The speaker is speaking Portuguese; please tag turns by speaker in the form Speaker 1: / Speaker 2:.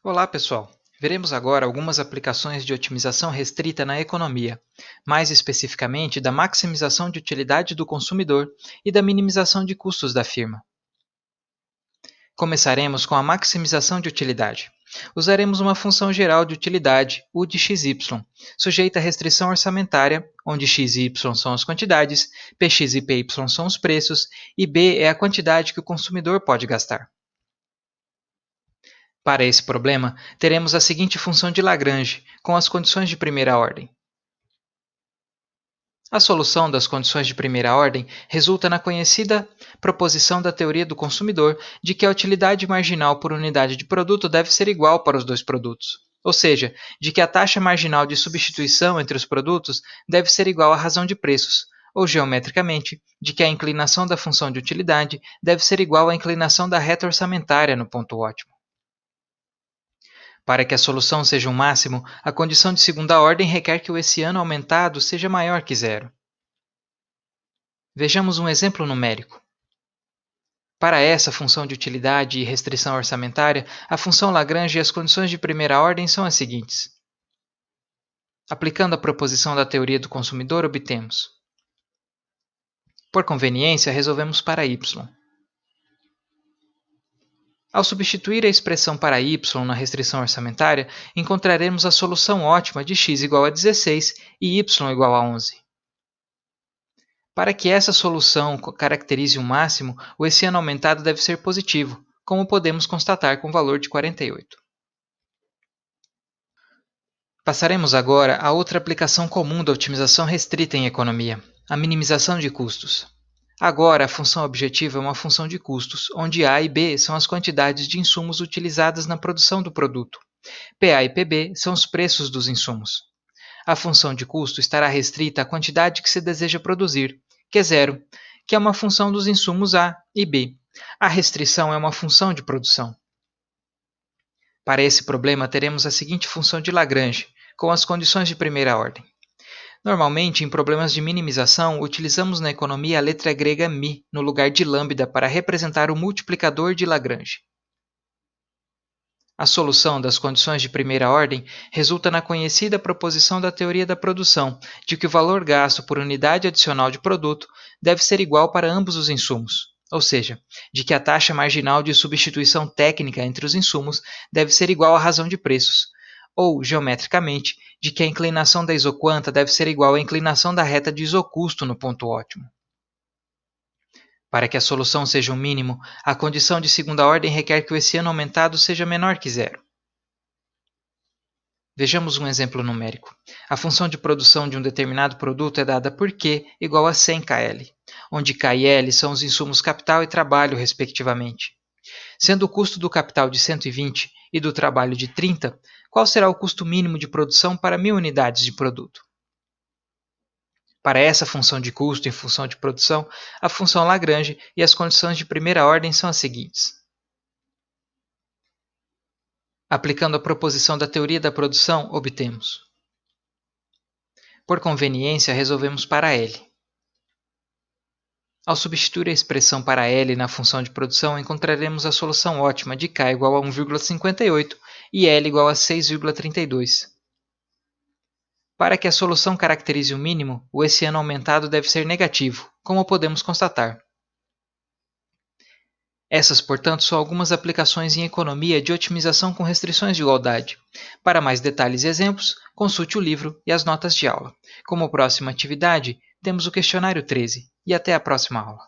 Speaker 1: Olá, pessoal! Veremos agora algumas aplicações de otimização restrita na economia, mais especificamente da maximização de utilidade do consumidor e da minimização de custos da firma. Começaremos com a maximização de utilidade. Usaremos uma função geral de utilidade, U de xy, sujeita a restrição orçamentária, onde x e y são as quantidades, px e py são os preços e b é a quantidade que o consumidor pode gastar. Para esse problema, teremos a seguinte função de Lagrange, com as condições de primeira ordem. A solução das condições de primeira ordem resulta na conhecida proposição da teoria do consumidor de que a utilidade marginal por unidade de produto deve ser igual para os dois produtos, ou seja, de que a taxa marginal de substituição entre os produtos deve ser igual à razão de preços, ou geometricamente, de que a inclinação da função de utilidade deve ser igual à inclinação da reta orçamentária no ponto ótimo. Para que a solução seja um máximo, a condição de segunda ordem requer que o hessiano aumentado seja maior que zero. Vejamos um exemplo numérico. Para essa função de utilidade e restrição orçamentária, a função Lagrange e as condições de primeira ordem são as seguintes. Aplicando a proposição da teoria do consumidor, obtemos. Por conveniência, resolvemos para y. Ao substituir a expressão para y na restrição orçamentária, encontraremos a solução ótima de x igual a 16 e y igual a 11. Para que essa solução caracterize um máximo, o hessiano aumentado deve ser positivo, como podemos constatar com o valor de 48. Passaremos agora a outra aplicação comum da otimização restrita em economia, a minimização de custos. Agora, a função objetiva é uma função de custos, onde A e B são as quantidades de insumos utilizadas na produção do produto. PA e PB são os preços dos insumos. A função de custo estará restrita à quantidade que se deseja produzir, que é zero, que é uma função dos insumos A e B. A restrição é uma função de produção. Para esse problema, teremos a seguinte função de Lagrange, com as condições de primeira ordem. Normalmente, em problemas de minimização, utilizamos na economia a letra grega μ no lugar de lambda para representar o multiplicador de Lagrange. A solução das condições de primeira ordem resulta na conhecida proposição da teoria da produção, de que o valor gasto por unidade adicional de produto deve ser igual para ambos os insumos, ou seja, de que a taxa marginal de substituição técnica entre os insumos deve ser igual à razão de preços, ou, geometricamente, de que a inclinação da isoquanta deve ser igual à inclinação da reta de isocusto no ponto ótimo. Para que a solução seja um mínimo, a condição de segunda ordem requer que o hessiano aumentado seja menor que zero. Vejamos um exemplo numérico. A função de produção de um determinado produto é dada por Q igual a 100 kL, onde K e L são os insumos capital e trabalho, respectivamente. Sendo o custo do capital de 120 e do trabalho de 30, qual será o custo mínimo de produção para 1000 unidades de produto? Para essa função de custo em função de produção, a função Lagrange e as condições de primeira ordem são as seguintes. Aplicando a proposição da teoria da produção, obtemos. Por conveniência, resolvemos para L. Ao substituir a expressão para L na função de produção, encontraremos a solução ótima de K igual a 1,58 e L igual a 6,32. Para que a solução caracterize o mínimo, o hessiano aumentado deve ser negativo, como podemos constatar. Essas, portanto, são algumas aplicações em economia de otimização com restrições de igualdade. Para mais detalhes e exemplos, consulte o livro e as notas de aula. Como próxima atividade, temos o questionário 13, e até a próxima aula.